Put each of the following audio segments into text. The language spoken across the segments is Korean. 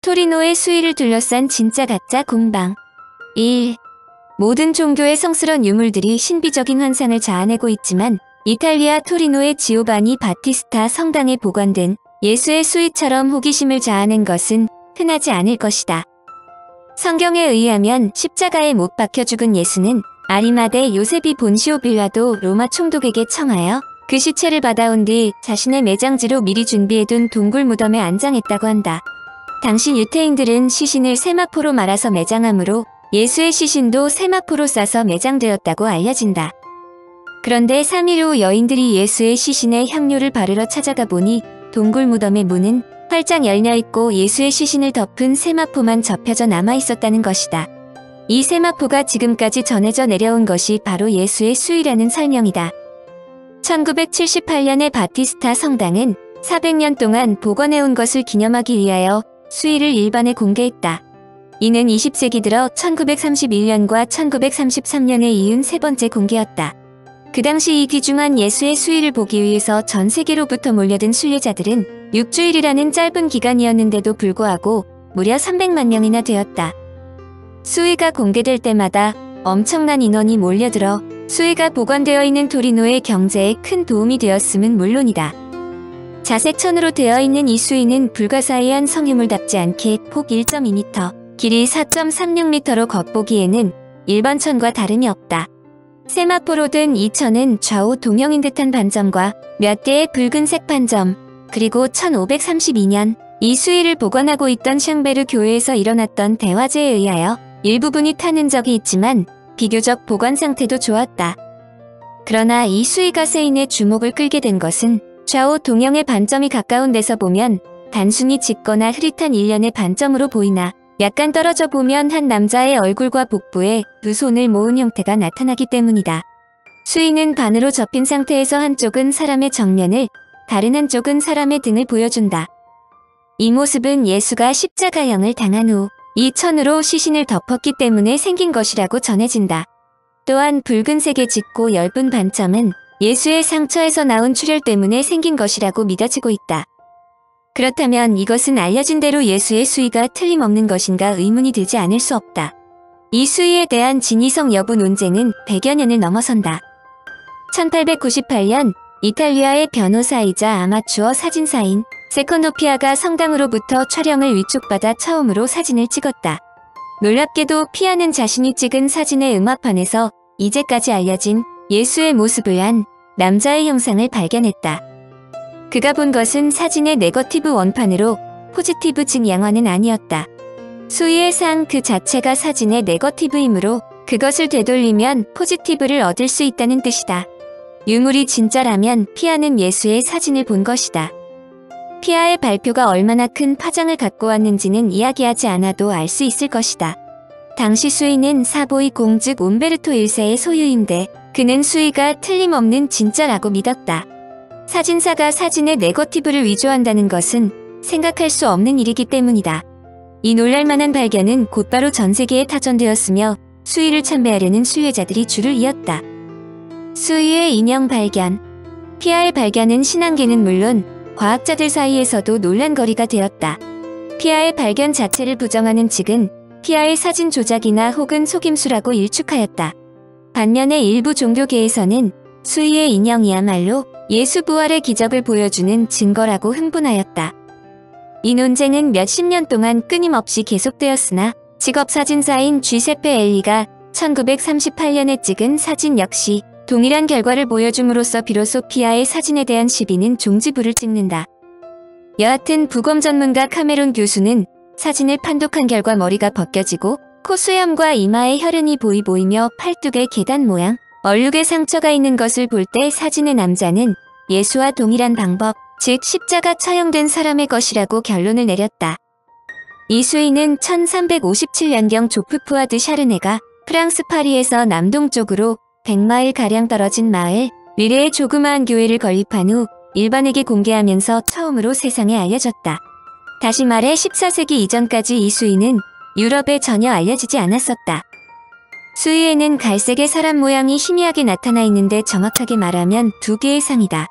토리노의 수위를 둘러싼 진짜 가짜 공방. 1. 모든 종교의 성스러운 유물들이 신비적인 환상을 자아내고 있지만 이탈리아 토리노의 지오바니 바티스타 성당에 보관된 예수의 수위처럼 호기심을 자아낸 것은 흔하지 않을 것이다. 성경에 의하면 십자가에 못 박혀 죽은 예수는 아리마대 요세비 본시오 빌라도 로마 총독에게 청하여 그 시체를 받아온 뒤 자신의 매장지로 미리 준비해둔 동굴 무덤에 안장했다고 한다. 당시 유태인들은 시신을 세마포로 말아서 매장하므로 예수의 시신도 세마포로 싸서 매장되었다고 알려진다. 그런데 3일 후 여인들이 예수의 시신에 향료를 바르러 찾아가 보니 동굴 무덤의 문은 활짝 열려있고 예수의 시신을 덮은 세마포만 접혀져 남아있었다는 것이다. 이 세마포가 지금까지 전해져 내려온 것이 바로 예수의 수위라는 설명이다. 1978년에 바티스타 성당은 400년 동안 복원해온 것을 기념하기 위하여 수위를 일반에 공개했다. 이는 20세기 들어 1931년과 1933년에 이은 세 번째 공개였다. 그 당시 이 귀중한 예수의 수위를 보기 위해서 전 세계로부터 몰려든 순례자들은 6주일이라는 짧은 기간이었는데도 불구하고 무려 300만 명이나 되었다. 수위가 공개될 때마다 엄청난 인원이 몰려들어 수위가 보관되어 있는 토리노의 경제에 큰 도움이 되었음은 물론이다. 자색천으로 되어 있는 이 수위는 불가사의한 성유물답지 않게 폭 1.2m, 길이 4.36m로 겉보기에는 일반 천과 다름이 없다. 세마포로 된 이 천은 좌우 동형인 듯한 반점과 몇 개의 붉은색 반점, 그리고 1532년 이 수위를 보관하고 있던 샹베르 교회에서 일어났던 대화재에 의하여 일부분이 타는 적이 있지만 비교적 보관 상태도 좋았다. 그러나 이 수위가 세인의 주목을 끌게 된 것은 좌우 동형의 반점이 가까운 데서 보면 단순히 짙거나 흐릿한 일련의 반점으로 보이나 약간 떨어져 보면 한 남자의 얼굴과 복부에 두 손을 모은 형태가 나타나기 때문이다. 수위는 반으로 접힌 상태에서 한쪽은 사람의 정면을, 다른 한쪽은 사람의 등을 보여준다. 이 모습은 예수가 십자가형을 당한 후 이 천으로 시신을 덮었기 때문에 생긴 것이라고 전해진다. 또한 붉은색의 짙고 엷은 반점은 예수의 상처에서 나온 출혈 때문에 생긴 것이라고 믿어지고 있다. 그렇다면 이것은 알려진 대로 예수의 수위가 틀림없는 것인가 의문이 들지 않을 수 없다. 이 수위에 대한 진위성 여부 논쟁은 100여 년을 넘어선다. 1898년 이탈리아의 변호사이자 아마추어 사진사인 세컨도 피아가 성당으로부터 촬영을 위촉받아 처음으로 사진을 찍었다. 놀랍게도 피아는 자신이 찍은 사진의 음압판에서 이제까지 알려진 예수의 모습을 한 남자의 형상을 발견했다. 그가 본 것은 사진의 네거티브 원판으로 포지티브 즉 양화는 아니었다. 수위의 상 그 자체가 사진의 네거티브이므로 그것을 되돌리면 포지티브를 얻을 수 있다는 뜻이다. 유물이 진짜라면 피아는 예수의 사진을 본 것이다. 피아의 발표가 얼마나 큰 파장을 갖고 왔는지는 이야기하지 않아도 알 수 있을 것이다. 당시 수위는 사보이 공즉 옴베르토 1세의 소유인데 그는 수위가 틀림없는 진짜라고 믿었다. 사진사가 사진의 네거티브를 위조한다는 것은 생각할 수 없는 일이기 때문이다. 이 놀랄만한 발견은 곧바로 전 세계에 타전되었으며 수위를 참배하려는 순례자들이 줄을 이었다. 수위의 인형 발견. 피아의 발견은 신앙계는 물론 과학자들 사이에서도 논란거리가 되었다. 피아의 발견 자체를 부정하는 측은 피아의 사진 조작이나 혹은 속임수라고 일축하였다. 반면에 일부 종교계에서는 수위의 인형이야말로 예수 부활의 기적을 보여주는 증거라고 흥분하였다. 이 논쟁은 몇십 년 동안 끊임없이 계속되었으나 직업사진사인 쥐세페 엘리가 1938년에 찍은 사진 역시 동일한 결과를 보여줌으로써 비로소 피아의 사진에 대한 시비는 종지부를 찍는다. 여하튼 부검 전문가 카메론 교수는 사진을 판독한 결과 머리가 벗겨지고 코 수염과 이마에 혈흔이 보이며 팔뚝에 계단 모양, 얼룩에 상처가 있는 것을 볼 때 사진의 남자는 예수와 동일한 방법, 즉 십자가 처형된 사람의 것이라고 결론을 내렸다. 이 수위는 1357년경 조프푸아 드 샤르네가 프랑스 파리에서 남동쪽으로 100마일가량 떨어진 마을 리레의 조그마한 교회를 건립한 후 일반에게 공개하면서 처음으로 세상에 알려졌다. 다시 말해 14세기 이전까지 이 수위는 유럽에 전혀 알려지지 않았었다. 수위에는 갈색의 사람 모양이 희미하게 나타나 있는데 정확하게 말하면 두 개의 상이다.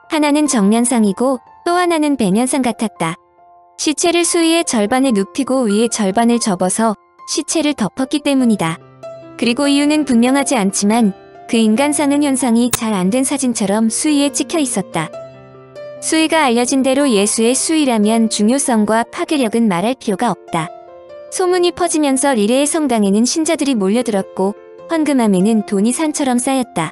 하나는 정면상이고 또 하나는 배면상 같았다. 시체를 수위의 절반에 눕히고 위에 절반을 접어서 시체를 덮었기 때문이다. 그리고 이유는 분명하지 않지만 그 인간상응 현상이 잘 안 된 사진처럼 수위에 찍혀 있었다. 수위가 알려진 대로 예수의 수위라면 중요성과 파괴력은 말할 필요가 없다. 소문이 퍼지면서 리레의 성당에는 신자들이 몰려들었고 헌금함에는 돈이 산처럼 쌓였다.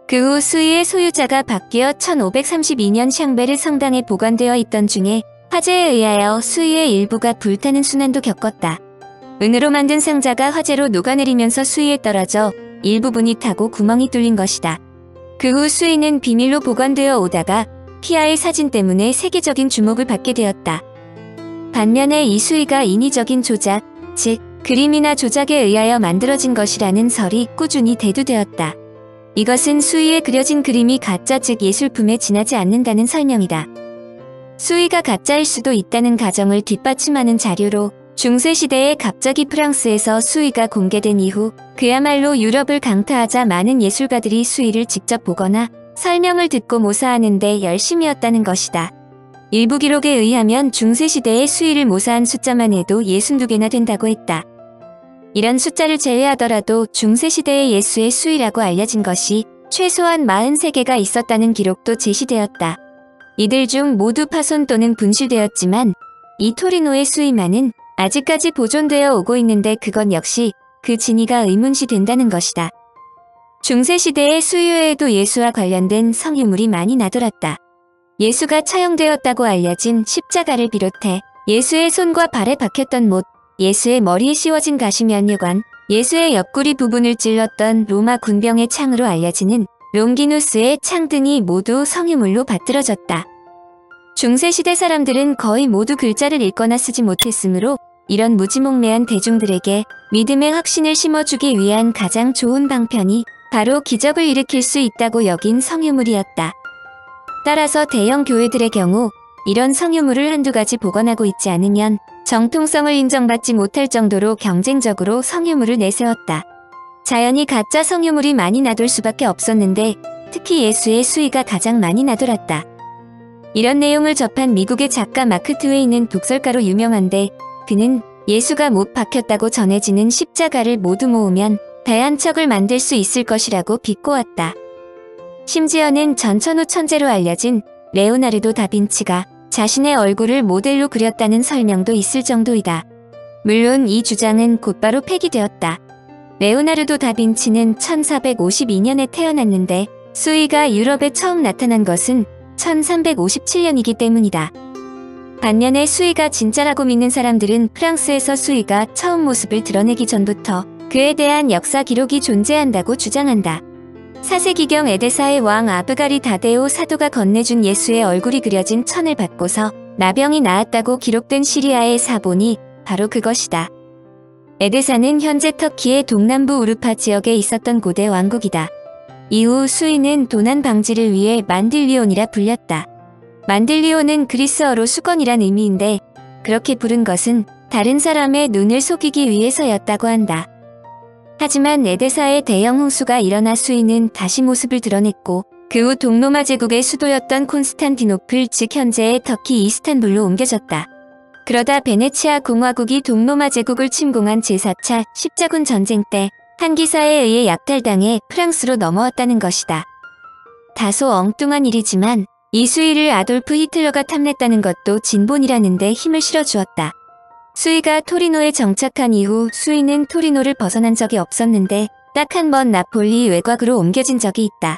그 후 수위의 소유자가 바뀌어 1532년 샹베르 성당에 보관되어 있던 중에 화재에 의하여 수위의 일부가 불타는 순환도 겪었다. 은으로 만든 상자가 화재로 녹아내리면서 수위에 떨어져 일부분이 타고 구멍이 뚫린 것이다. 그 후 수위는 비밀로 보관되어 오다가 피아의 사진 때문에 세계적인 주목을 받게 되었다. 반면에 이 수위가 인위적인 조작, 즉 그림이나 조작에 의하여 만들어진 것이라는 설이 꾸준히 대두되었다. 이것은 수위에 그려진 그림이 가짜 즉 예술품에 지나지 않는다는 설명이다. 수위가 가짜일 수도 있다는 가정을 뒷받침하는 자료로 중세시대에 갑자기 프랑스에서 수위가 공개된 이후 그야말로 유럽을 강타하자 많은 예술가들이 수위를 직접 보거나 설명을 듣고 모사하는 데 열심이었다는 것이다. 일부 기록에 의하면 중세시대의 수위를 모사한 숫자만 해도 62개나 된다고 했다. 이런 숫자를 제외하더라도 중세시대의 예수의 수위라고 알려진 것이 최소한 43개가 있었다는 기록도 제시되었다. 이들 중 모두 파손 또는 분실되었지만 이 토리노의 수위만은 아직까지 보존되어 오고 있는데 그건 역시 그 진위가 의문시 된다는 것이다. 중세시대의 수유에도 예수와 관련된 성유물이 많이 나돌았다. 예수가 처형되었다고 알려진 십자가를 비롯해 예수의 손과 발에 박혔던 못, 예수의 머리에 씌워진 가시면류관, 예수의 옆구리 부분을 찔렀던 로마 군병의 창으로 알려지는 롱기누스의 창 등이 모두 성유물로 받들어졌다. 중세시대 사람들은 거의 모두 글자를 읽거나 쓰지 못했으므로 이런 무지몽매한 대중들에게 믿음의 확신을 심어주기 위한 가장 좋은 방편이 바로 기적을 일으킬 수 있다고 여긴 성유물이었다. 따라서 대형 교회들의 경우 이런 성유물을 한두 가지 보관하고 있지 않으면 정통성을 인정받지 못할 정도로 경쟁적으로 성유물을 내세웠다. 자연히 가짜 성유물이 많이 나돌 수밖에 없었는데 특히 예수의 수위가 가장 많이 나돌았다. 이런 내용을 접한 미국의 작가 마크 트웨이는 독설가로 유명한데 그는 예수가 못 박혔다고 전해지는 십자가를 모두 모으면 배 한 척을 만들 수 있을 것이라고 비꼬았다. 심지어는 전천후 천재로 알려진 레오나르도 다빈치가 자신의 얼굴을 모델로 그렸다는 설명도 있을 정도이다. 물론 이 주장은 곧바로 폐기되었다. 레오나르도 다빈치는 1452년에 태어났는데 수위가 유럽에 처음 나타난 것은 1357년이기 때문이다. 반면에 수위가 진짜라고 믿는 사람들은 프랑스에서 수위가 처음 모습을 드러내기 전부터 그에 대한 역사 기록이 존재한다고 주장한다. 4세기경 에데사의 왕 아브가리 다데오 사도가 건네준 예수의 얼굴이 그려진 천을 받고서 나병이 나았다고 기록된 시리아의 사본이 바로 그것이다. 에데사는 현재 터키의 동남부 우르파 지역에 있었던 고대 왕국이다. 이후 수위는 도난 방지를 위해 만딜리온이라 불렸다. 만딜리온은 그리스어로 수건이란 의미인데 그렇게 부른 것은 다른 사람의 눈을 속이기 위해서였다고 한다. 하지만 에데사의 대형 홍수가 일어나 수위는 다시 모습을 드러냈고 그 후 동로마 제국의 수도였던 콘스탄티노플 즉 현재의 터키 이스탄불로 옮겨졌다. 그러다 베네치아 공화국이 동로마 제국을 침공한 제4차 십자군 전쟁 때 한 기사에 의해 약탈당해 프랑스로 넘어왔다는 것이다. 다소 엉뚱한 일이지만 이 수위를 아돌프 히틀러가 탐냈다는 것도 진본이라는 데 힘을 실어주었다. 수위가 토리노에 정착한 이후 수위는 토리노를 벗어난 적이 없었는데 딱 한 번 나폴리 외곽으로 옮겨진 적이 있다.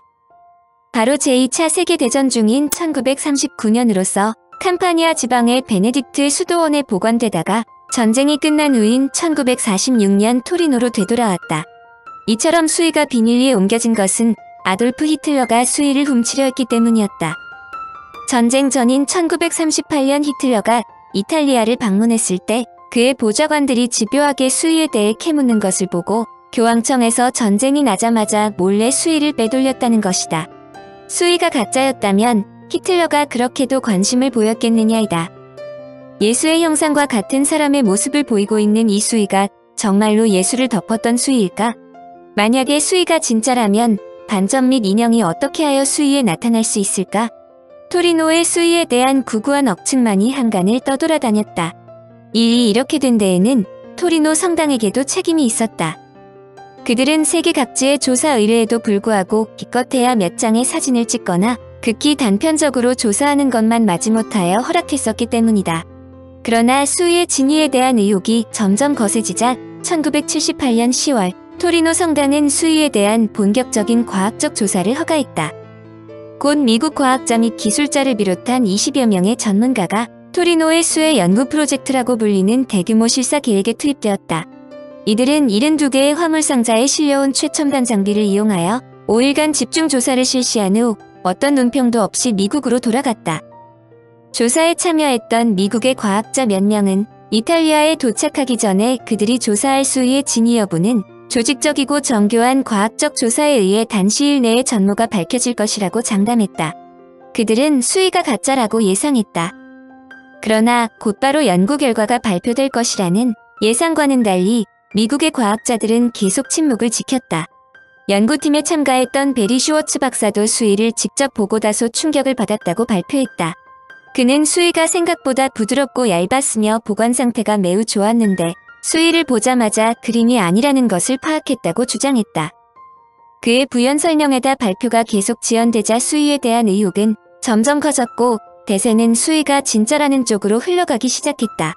바로 제2차 세계대전 중인 1939년으로서 캄파니아 지방의 베네딕트 수도원에 보관되다가 전쟁이 끝난 후인 1946년 토리노로 되돌아왔다. 이처럼 수위가 비밀리에 옮겨진 것은 아돌프 히틀러가 수위를 훔치려 했기 때문이었다. 전쟁 전인 1938년 히틀러가 이탈리아를 방문했을 때 그의 보좌관들이 집요하게 수위에 대해 캐묻는 것을 보고 교황청에서 전쟁이 나자마자 몰래 수위를 빼돌렸다는 것이다. 수위가 가짜였다면 히틀러가 그렇게도 관심을 보였겠느냐이다. 예수의 형상과 같은 사람의 모습을 보이고 있는 이 수위가 정말로 예수를 덮었던 수위일까? 만약에 수위가 진짜라면 반점 및 인형이 어떻게 하여 수위에 나타날 수 있을까? 토리노의 수위에 대한 구구한 억측만이 한간을 떠돌아다녔다. 일이 이렇게 된 데에는 토리노 성당에게도 책임이 있었다. 그들은 세계 각지의 조사 의뢰에도 불구하고 기껏해야 몇 장의 사진을 찍거나 극히 단편적으로 조사하는 것만 마지못하여 허락했었기 때문이다. 그러나 수위의 진위에 대한 의혹이 점점 거세지자 1978년 10월 토리노 성당은 수위에 대한 본격적인 과학적 조사를 허가했다. 곧 미국 과학자 및 기술자를 비롯한 20여 명의 전문가가 토리노의 수의 연구 프로젝트라고 불리는 대규모 실사 계획에 투입되었다. 이들은 72개의 화물상자에 실려온 최첨단 장비를 이용하여 5일간 집중 조사를 실시한 후 어떤 논평도 없이 미국으로 돌아갔다. 조사에 참여했던 미국의 과학자 몇 명은 이탈리아에 도착하기 전에 그들이 조사할 수위의 진위 여부는 조직적이고 정교한 과학적 조사에 의해 단시일 내에 전모가 밝혀질 것이라고 장담했다. 그들은 수위가 가짜라고 예상했다. 그러나 곧바로 연구 결과가 발표될 것이라는 예상과는 달리 미국의 과학자들은 계속 침묵을 지켰다. 연구팀에 참가했던 베리 슈워츠 박사도 수위를 직접 보고 다소 충격을 받았다고 발표했다. 그는 수위가 생각보다 부드럽고 얇았으며 보관 상태가 매우 좋았는데 수위를 보자마자 그림이 아니라는 것을 파악했다고 주장했다. 그의 부연 설명에다 발표가 계속 지연되자 수위에 대한 의혹은 점점 커졌고 대세는 수위가 진짜라는 쪽으로 흘러가기 시작했다.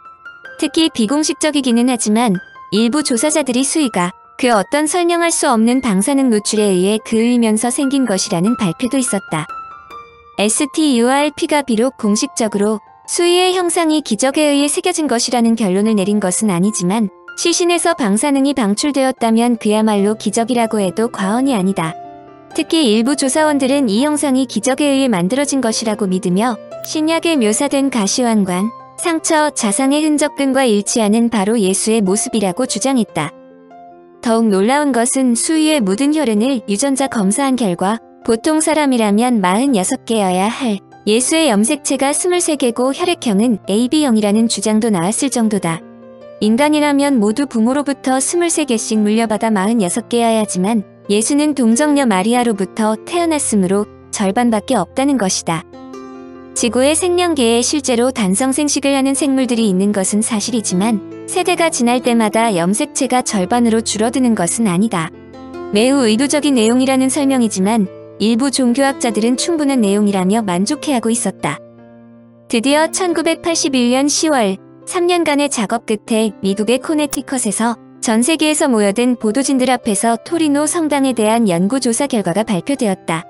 특히 비공식적이기는 하지만 일부 조사자들이 수위가 그 어떤 설명할 수 없는 방사능 노출에 의해 그을리면서 생긴 것이라는 발표도 있었다. STURP가 비록 공식적으로 수위의 형상이 기적에 의해 새겨진 것이라는 결론을 내린 것은 아니지만 시신에서 방사능이 방출되었다면 그야말로 기적이라고 해도 과언이 아니다. 특히 일부 조사원들은 이 형상이 기적에 의해 만들어진 것이라고 믿으며 신약에 묘사된 가시환관, 상처, 자상의 흔적 등과 일치하는 바로 예수의 모습이라고 주장했다. 더욱 놀라운 것은 수위에 묻은 혈흔을 유전자 검사한 결과 보통 사람이라면 46개여야 할 예수의 염색체가 23개고 혈액형은 AB형이라는 주장도 나왔을 정도다. 인간이라면 모두 부모로부터 23개씩 물려받아 46개여야 하지만 예수는 동정녀 마리아로부터 태어났으므로 절반밖에 없다는 것이다. 지구의 생명계에 실제로 단성생식을 하는 생물들이 있는 것은 사실이지만 세대가 지날 때마다 염색체가 절반으로 줄어드는 것은 아니다. 매우 의도적인 내용이라는 설명이지만 일부 종교학자들은 충분한 내용이라며 만족해하고 있었다. 드디어 1981년 10월 3년간의 작업 끝에 미국의 코네티컷에서 전 세계에서 모여든 보도진들 앞에서 토리노 성당에 대한 연구조사 결과가 발표되었다.